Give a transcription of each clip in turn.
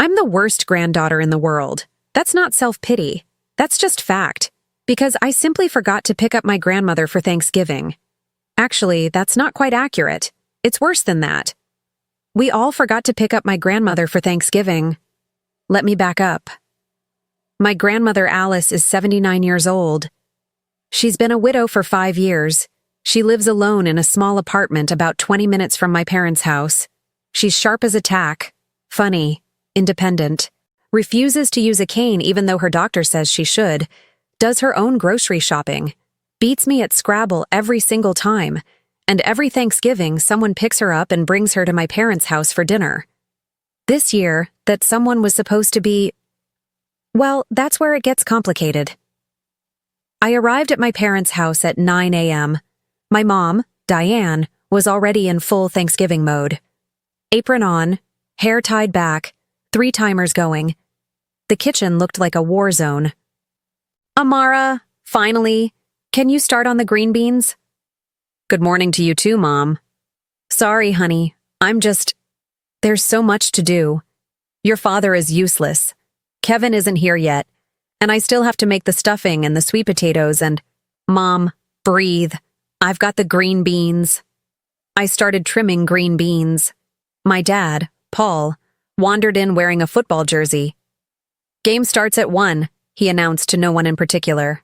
I'm the worst granddaughter in the world. That's not self-pity. That's just fact. Because I simply forgot to pick up my grandmother for Thanksgiving. Actually, that's not quite accurate. It's worse than that. We all forgot to pick up my grandmother for Thanksgiving. Let me back up. My grandmother Alice is 79 years old. She's been a widow for 5 years. She lives alone in a small apartment about 20 minutes from my parents' house. She's sharp as a tack, funny, independent, refuses to use a cane even though her doctor says she should, does her own grocery shopping, beats me at Scrabble every single time, and every Thanksgiving someone picks her up and brings her to my parents' house for dinner. This year, that someone was supposed to be... Well, that's where it gets complicated. I arrived at my parents' house at 9 a.m. My mom, Diane, was already in full Thanksgiving mode. Apron on, hair tied back, 3 timers going. The kitchen looked like a war zone. Amara, finally, can you start on the green beans? Good morning to you too, Mom. Sorry, honey, there's so much to do. Your father is useless. Kevin isn't here yet, and I still have to make the stuffing and the sweet potatoes and... Mom, breathe. I've got the green beans. I started trimming green beans. My dad, Paul, wandered in wearing a football jersey. Game starts at 1, he announced to no one in particular.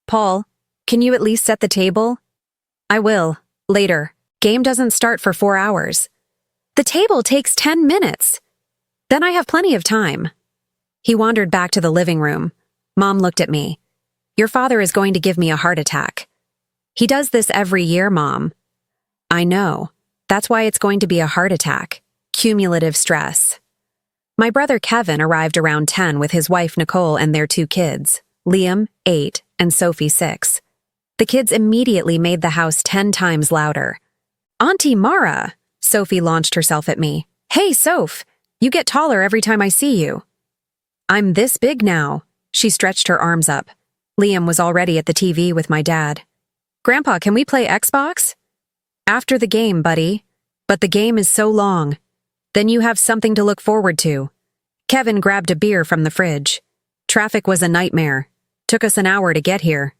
Paul, can you at least set the table? I will, later. Game doesn't start for 4 hours. The table takes 10 minutes. Then I have plenty of time. He wandered back to the living room. Mom looked at me. Your father is going to give me a heart attack. He does this every year, Mom. I know. That's why it's going to be a heart attack. Cumulative stress. My brother Kevin arrived around 10 with his wife Nicole and their 2 kids, Liam, 8, and Sophie, 6. The kids immediately made the house 10 times louder. Auntie Mara, Sophie launched herself at me. Hey, Soph, you get taller every time I see you. I'm this big now. She stretched her arms up. Liam was already at the TV with my dad. Grandpa, can we play Xbox? After the game, buddy. But the game is so long. Then you have something to look forward to. Kevin grabbed a beer from the fridge. Traffic was a nightmare. Took us an hour to get here.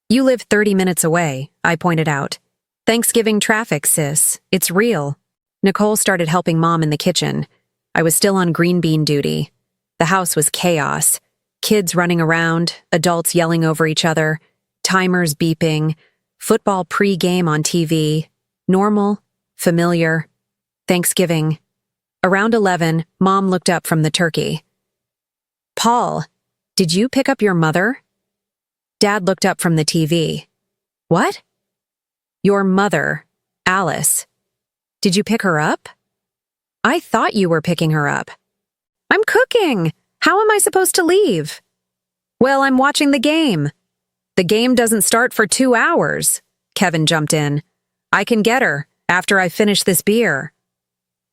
You live 30 minutes away, I pointed out. Thanksgiving traffic, sis. It's real. Nicole started helping Mom in the kitchen. I was still on green bean duty. The house was chaos. Kids running around, adults yelling over each other, timers beeping, football pre-game on TV. Normal, familiar. Thanksgiving. Around 11, Mom looked up from the turkey. Paul, did you pick up your mother? Dad looked up from the TV. What? Your mother, Alice. Did you pick her up? I thought you were picking her up. I'm cooking. How am I supposed to leave? Well, I'm watching the game. The game doesn't start for 2 hours. Kevin jumped in. I can get her after I finish this beer.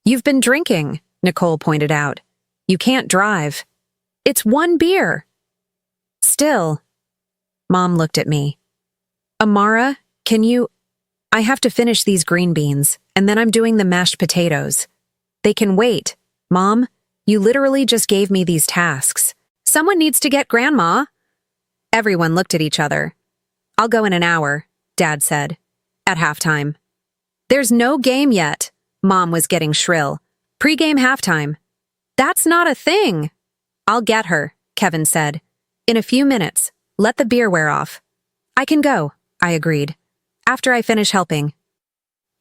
You've been drinking, Nicole pointed out. You can't drive. It's 1 beer. Still. Mom looked at me. Amara, can you... I have to finish these green beans, and then I'm doing the mashed potatoes. They can wait. Mom, you literally just gave me these tasks. Someone needs to get Grandma. Everyone looked at each other. I'll go in an hour, Dad said, at halftime. There's no game yet. Mom was getting shrill. Pre-game halftime. That's not a thing. I'll get her, Kevin said. In a few minutes. Let the beer wear off. I can go, I agreed. After I finish helping.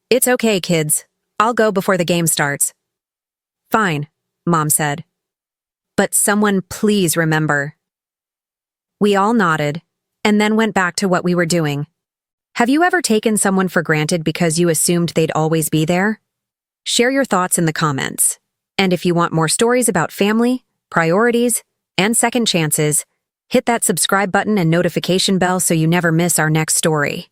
It's okay, kids. I'll go before the game starts. Fine, Mom said. But someone please remember. We all nodded, and then went back to what we were doing. Have you ever taken someone for granted because you assumed they'd always be there? Share your thoughts in the comments. And if you want more stories about family, priorities, and second chances, hit that subscribe button and notification bell so you never miss our next story.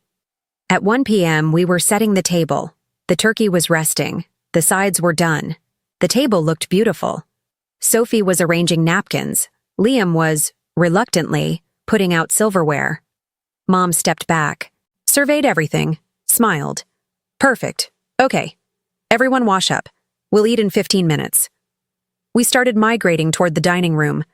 At 1 p.m., we were setting the table. The turkey was resting. The sides were done. The table looked beautiful. Sophie was arranging napkins. Liam was, reluctantly, putting out silverware. Mom stepped back, surveyed everything, smiled. Perfect. Okay. Everyone wash up. We'll eat in 15 minutes. We started migrating toward the dining room.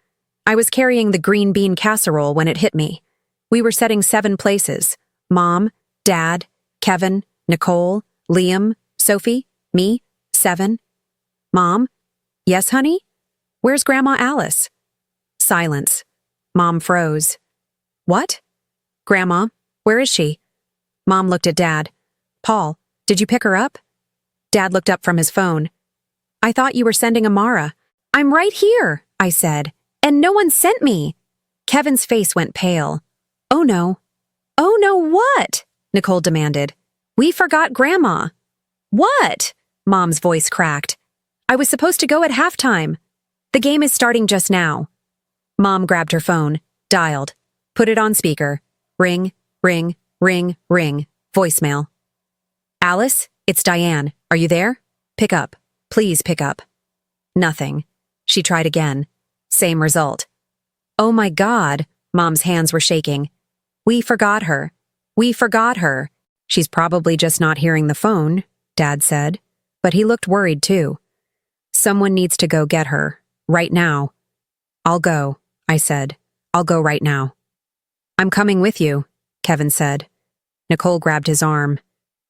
I was carrying the green bean casserole when it hit me. We were setting 7 places: Mom, Dad, Kevin, Nicole, Liam, Sophie, me, 7. Mom? Yes, honey? Where's Grandma Alice? Silence. Mom froze. What? Grandma, where is she? Mom looked at Dad. Paul, did you pick her up? Dad looked up from his phone. I thought you were sending Amara. I'm right here, I said, and no one sent me. Kevin's face went pale. Oh no. Oh no, what? Nicole demanded. We forgot Grandma. What? Mom's voice cracked. I was supposed to go at halftime. The game is starting just now. Mom grabbed her phone, dialed, put it on speaker. Ring, ring, ring, ring. Voicemail. Alice, it's Diane. Are you there? Pick up. Please pick up. Nothing. She tried again. Same result. Oh my God, Mom's hands were shaking. We forgot her. We forgot her. She's probably just not hearing the phone, Dad said. But he looked worried too. Someone needs to go get her. Right now. I'll go, I said. I'll go right now. I'm coming with you, Kevin said. Nicole grabbed his arm.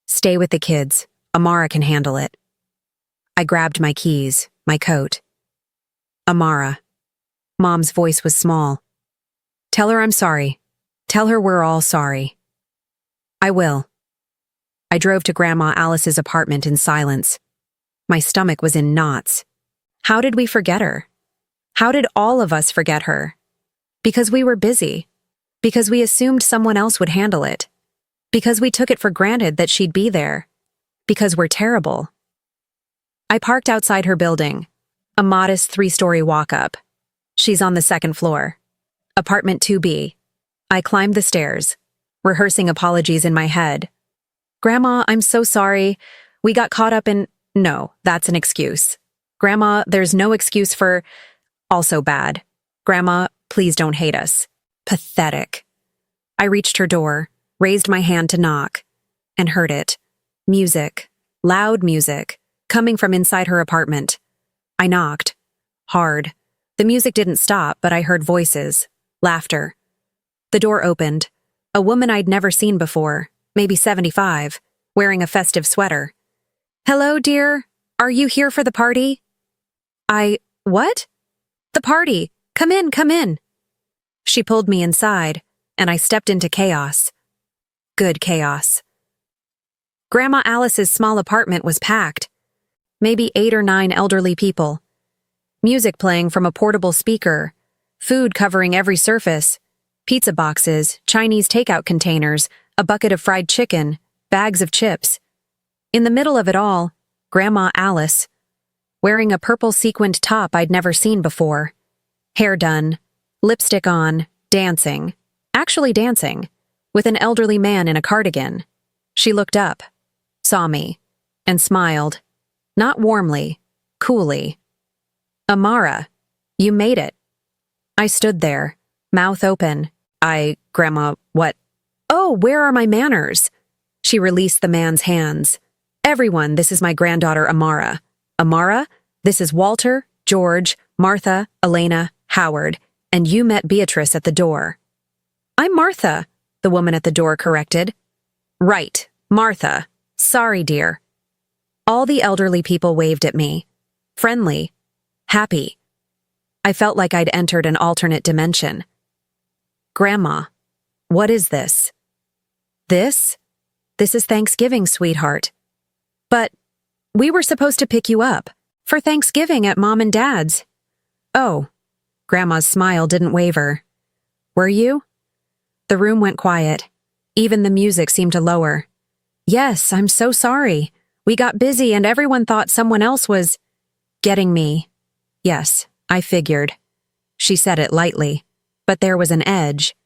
Stay with the kids. Amara can handle it. I grabbed my keys, my coat. Amara. Mom's voice was small. Tell her I'm sorry. Tell her we're all sorry. I will. I drove to Grandma Alice's apartment in silence. My stomach was in knots. How did we forget her? How did all of us forget her? Because we were busy. Because we assumed someone else would handle it. Because we took it for granted that she'd be there. Because we're terrible. I parked outside her building, a modest 3-story walk-up. She's on the 2nd floor. Apartment 2B. I climbed the stairs, rehearsing apologies in my head. Grandma, I'm so sorry. We got caught up in... No, that's an excuse. Grandma, there's no excuse for... Also bad. Grandma, please don't hate us. Pathetic. I reached her door, raised my hand to knock, and heard it. Music. Loud music. Coming from inside her apartment. I knocked. Hard. The music didn't stop, but I heard voices. Laughter. The door opened. A woman I'd never seen before, maybe 75, wearing a festive sweater. Hello, dear. Are you here for the party? What? The party. Come in, come in. She pulled me inside, and I stepped into chaos. Good chaos. Grandma Alice's small apartment was packed. Maybe 8 or 9 elderly people. Music playing from a portable speaker, food covering every surface, pizza boxes, Chinese takeout containers, a bucket of fried chicken, bags of chips. In the middle of it all, Grandma Alice, wearing a purple sequined top I'd never seen before. Hair done, lipstick on, dancing. Actually dancing, with an elderly man in a cardigan. She looked up, saw me, and smiled. Not warmly, coolly. Amara, you made it. I stood there, mouth open. Grandma, what? Oh, where are my manners? She released the man's hands. Everyone, this is my granddaughter Amara. Amara, this is Walter, George, Martha, Elena, Howard, and you met Beatrice at the door. I'm Martha, the woman at the door corrected. Right, Martha. Sorry, dear. All the elderly people waved at me. Friendly. Happy. I felt like I'd entered an alternate dimension. Grandma, what is this? This? This is Thanksgiving, sweetheart. But we were supposed to pick you up for Thanksgiving at Mom and Dad's. Oh, Grandma's smile didn't waver. Were you? The room went quiet. Even the music seemed to lower. Yes, I'm so sorry. We got busy and everyone thought someone else was getting me. Yes, I figured. She said it lightly, but there was an edge.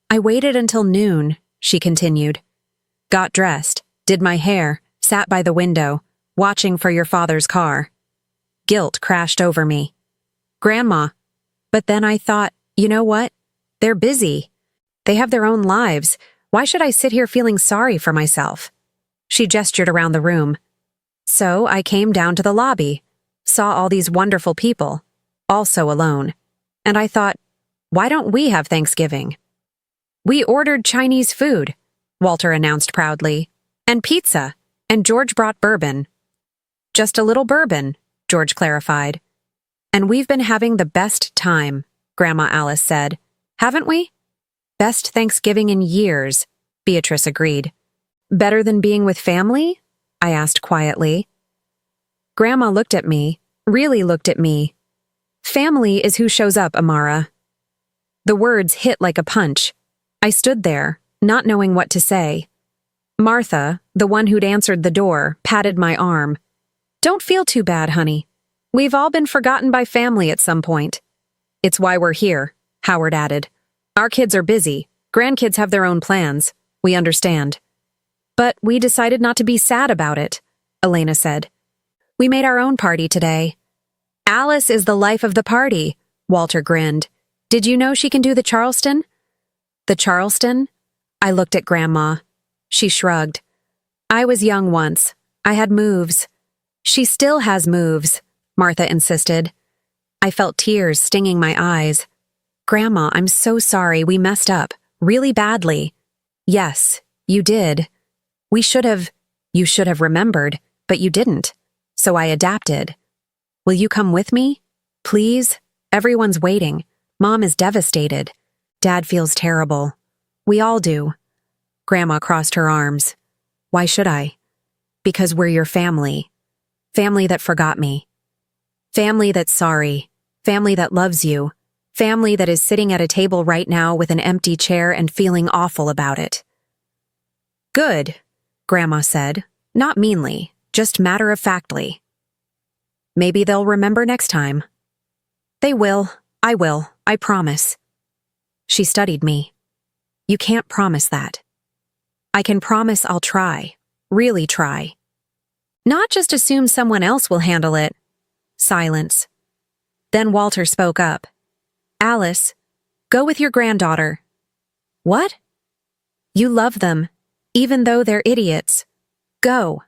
I waited until noon, she continued. Got dressed, did my hair, sat by the window, watching for your father's car. Guilt crashed over me. Grandma. But then I thought, you know what? They're busy. They have their own lives. Why should I sit here feeling sorry for myself? She gestured around the room. So I came down to the lobby. saw all these wonderful people, all so alone. And I thought, why don't we have Thanksgiving? We ordered Chinese food, Walter announced proudly, and pizza, and George brought bourbon. Just a little bourbon, George clarified. And we've been having the best time, Grandma Alice said. Haven't we? Best Thanksgiving in years, Beatrice agreed. Better than being with family? I asked quietly. Grandma looked at me, really looked at me. Family is who shows up, Amara. The words hit like a punch. I stood there, not knowing what to say. Martha, the one who'd answered the door, patted my arm. Don't feel too bad, honey. We've all been forgotten by family at some point. It's why we're here, Howard added. Our kids are busy. Grandkids have their own plans. We understand. But we decided not to be sad about it, Elena said. We made our own party today. Alice is the life of the party, Walter grinned. Did you know she can do the Charleston? The Charleston? I looked at Grandma. She shrugged. I was young once. I had moves. She still has moves, Martha insisted. I felt tears stinging my eyes. Grandma, I'm so sorry we messed up, really badly. Yes, you did. You should have remembered, but you didn't. So I adapted. Will you come with me? Please? Everyone's waiting. Mom is devastated. Dad feels terrible. We all do. Grandma crossed her arms. Why should I? Because we're your family. Family that forgot me. Family that's sorry. Family that loves you. Family that is sitting at a table right now with an empty chair and feeling awful about it. Good, Grandma said, not meanly, just matter-of-factly. Maybe they'll remember next time. They will. I promise. She studied me. You can't promise that. I can promise I'll try. Really try. Not just assume someone else will handle it. Silence. Then Walter spoke up. Alice, go with your granddaughter. What? You love them, even though they're idiots. Go.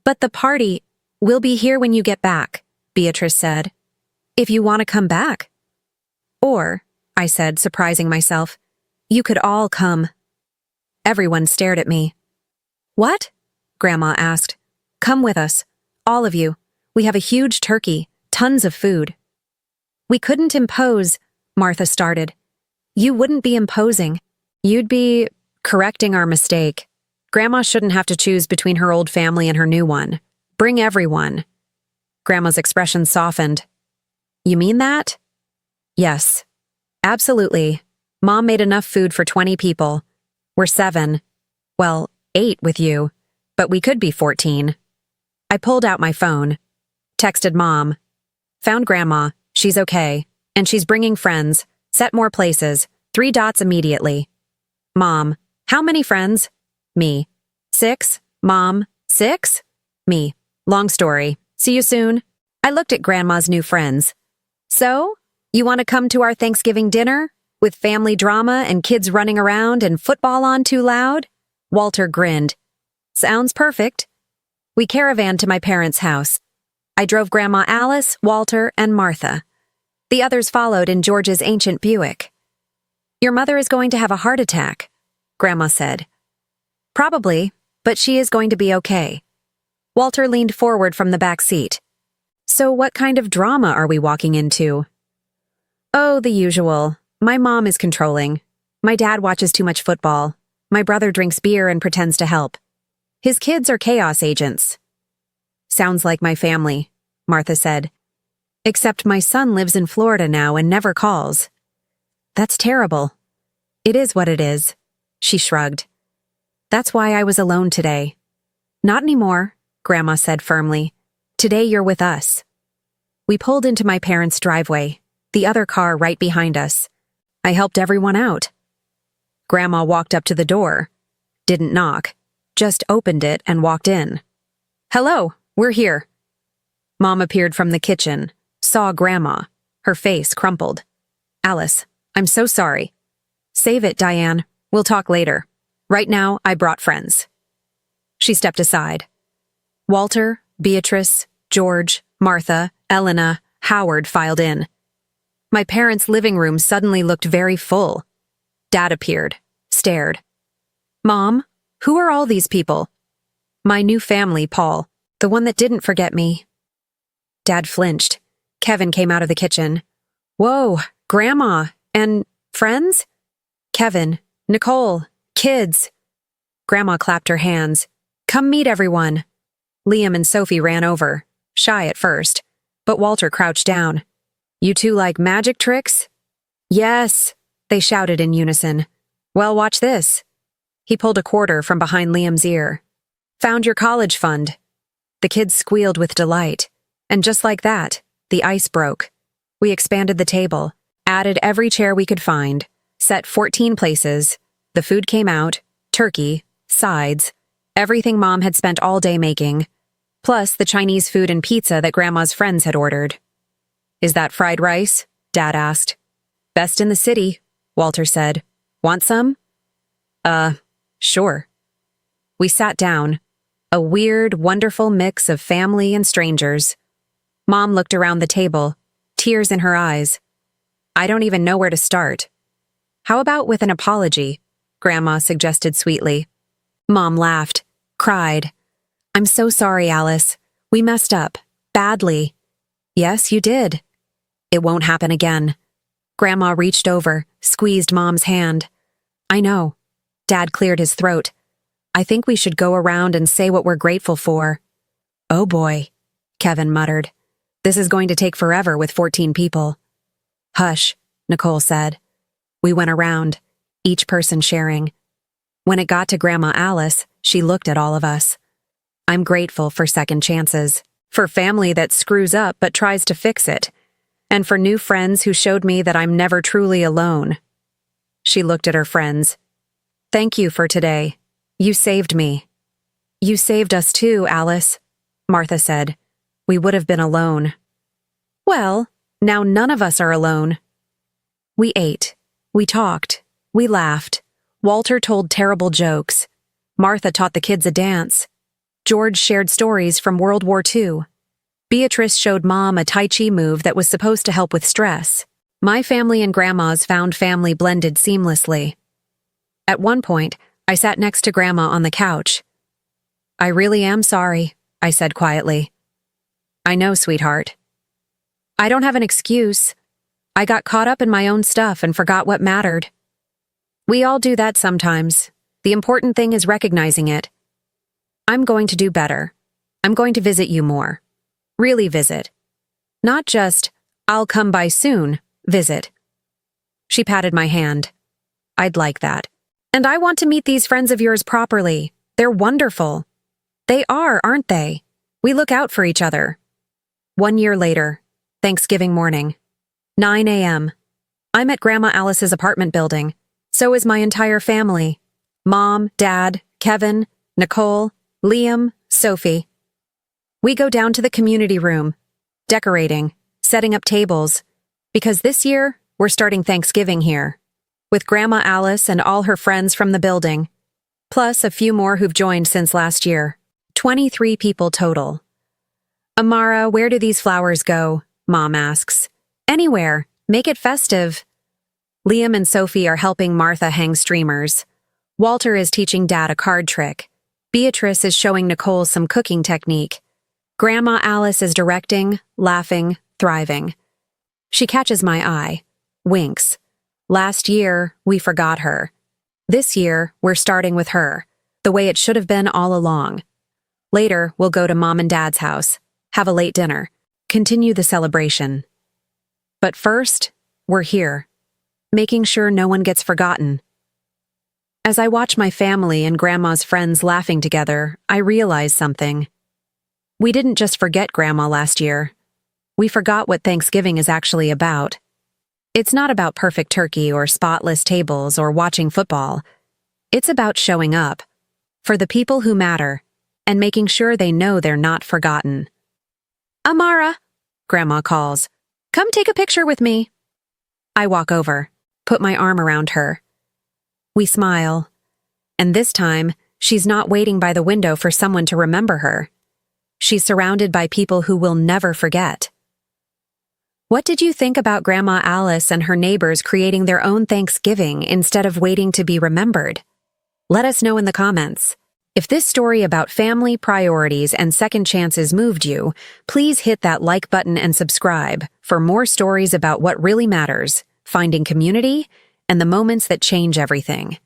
But the party, we'll be here when you get back, Beatrice said. If you want to come back. Or, I said, surprising myself, you could all come. Everyone stared at me. What? Grandma asked. Come with us, all of you. We have a huge turkey, tons of food. We couldn't impose, Martha started. You wouldn't be imposing. You'd be correcting our mistake. Grandma shouldn't have to choose between her old family and her new one. Bring everyone. Grandma's expression softened. You mean that? Yes. Absolutely. Mom made enough food for 20 people. We're 7. Well, 8 with you. But we could be 14. I pulled out my phone. Texted Mom. Found Grandma. She's okay. And she's bringing friends. Set more places. 3 dots immediately. Mom. How many friends? Me. 6. Mom. 6? Me. Long story. See you soon. I looked at Grandma's new friends. So, you want to come to our Thanksgiving dinner? With family drama and kids running around and football on too loud? Walter grinned. Sounds perfect. We caravanned to my parents' house. I drove Grandma Alice, Walter, and Martha. The others followed in George's ancient Buick. Your mother is going to have a heart attack, Grandma said. Probably, but she is going to be okay. Walter leaned forward from the back seat. So what kind of drama are we walking into? Oh, the usual. My mom is controlling. My dad watches too much football. My brother drinks beer and pretends to help. His kids are chaos agents. Sounds like my family, Martha said. Except my son lives in Florida now and never calls. That's terrible. It is what it is, she shrugged. That's why I was alone today. Not anymore, Grandma said firmly. Today you're with us. We pulled into my parents' driveway, the other car right behind us. I helped everyone out. Grandma walked up to the door. Didn't knock, just opened it and walked in. Hello, we're here. Mom appeared from the kitchen, saw Grandma, her face crumpled. Alice, I'm so sorry. Save it, Diane. We'll talk later. Right now, I brought friends. She stepped aside. Walter, Beatrice, George, Martha, Elena, Howard filed in. My parents' living room suddenly looked very full. Dad appeared, stared. Mom, who are all these people? My new family, Paul, the one that didn't forget me. Dad flinched. Kevin came out of the kitchen. Whoa, Grandma, and friends? Kevin, Nicole, kids. Grandma clapped her hands. Come meet everyone. Liam and Sophie ran over, shy at first, but Walter crouched down. You two like magic tricks? Yes, they shouted in unison. Well, watch this. He pulled a quarter from behind Liam's ear. Found your college fund. The kids squealed with delight. And just like that, the ice broke. We expanded the table, added every chair we could find, set 14 places. The food came out, turkey, sides, everything Mom had spent all day making, plus the Chinese food and pizza that Grandma's friends had ordered. Is that fried rice? Dad asked. Best in the city, Walter said. Want some? Sure. We sat down, a weird, wonderful mix of family and strangers. Mom looked around the table, tears in her eyes. I don't even know where to start. How about with an apology? Grandma suggested sweetly. Mom laughed, cried. I'm so sorry, Alice. We messed up. Badly. Yes, you did. It won't happen again. Grandma reached over, squeezed Mom's hand. I know. Dad cleared his throat. I think we should go around and say what we're grateful for. Oh boy, Kevin muttered. This is going to take forever with 14 people. Hush, Nicole said. We went around, each person sharing. When it got to Grandma Alice, she looked at all of us. I'm grateful for second chances, for family that screws up but tries to fix it, and for new friends who showed me that I'm never truly alone. She looked at her friends. Thank you for today. You saved me. You saved us too, Alice, Martha said. We would have been alone. Well, now none of us are alone. We ate. We talked. We laughed. Walter told terrible jokes. Martha taught the kids a dance. George shared stories from World War II. Beatrice showed Mom a Tai Chi move that was supposed to help with stress. My family and Grandma's found family blended seamlessly. At one point, I sat next to Grandma on the couch. I really am sorry, I said quietly. I know, sweetheart. I don't have an excuse. I got caught up in my own stuff and forgot what mattered. We all do that sometimes. The important thing is recognizing it. I'm going to do better. I'm going to visit you more. Really visit. Not just, I'll come by soon, visit. She patted my hand. I'd like that. And I want to meet these friends of yours properly. They're wonderful. They are, aren't they? We look out for each other. 1 year later, Thanksgiving morning, 9 a.m. I'm at Grandma Alice's apartment building. So is my entire family. Mom, Dad, Kevin, Nicole, Liam, Sophie. We go down to the community room, decorating, setting up tables, because this year we're starting Thanksgiving here, with Grandma Alice and all her friends from the building, plus a few more who've joined since last year. 23 people total. Amara, where do these flowers go? Mom asks. Anywhere. Make it festive. Liam and Sophie are helping Martha hang streamers. Walter is teaching Dad a card trick. Beatrice is showing Nicole some cooking technique. Grandma Alice is directing, laughing, thriving. She catches my eye, winks. Last year, we forgot her. This year, we're starting with her, the way it should have been all along. Later, we'll go to Mom and Dad's house, have a late dinner, continue the celebration. But first, we're here, making sure no one gets forgotten. As I watch my family and Grandma's friends laughing together, I realize something. We didn't just forget Grandma last year. We forgot what Thanksgiving is actually about. It's not about perfect turkey or spotless tables or watching football. It's about showing up for the people who matter and making sure they know they're not forgotten. Amara, Grandma calls. Come take a picture with me. I walk over, put my arm around her. We smile. And this time, she's not waiting by the window for someone to remember her. She's surrounded by people who will never forget. What did you think about Grandma Alice and her neighbors creating their own Thanksgiving instead of waiting to be remembered? Let us know in the comments. If this story about family, priorities, and second chances moved you, please hit that like button and subscribe for more stories about what really matters, finding community, and the moments that change everything.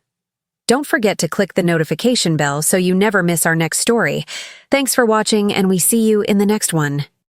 Don't forget to click the notification bell so you never miss our next story. Thanks for watching, and we see you in the next one.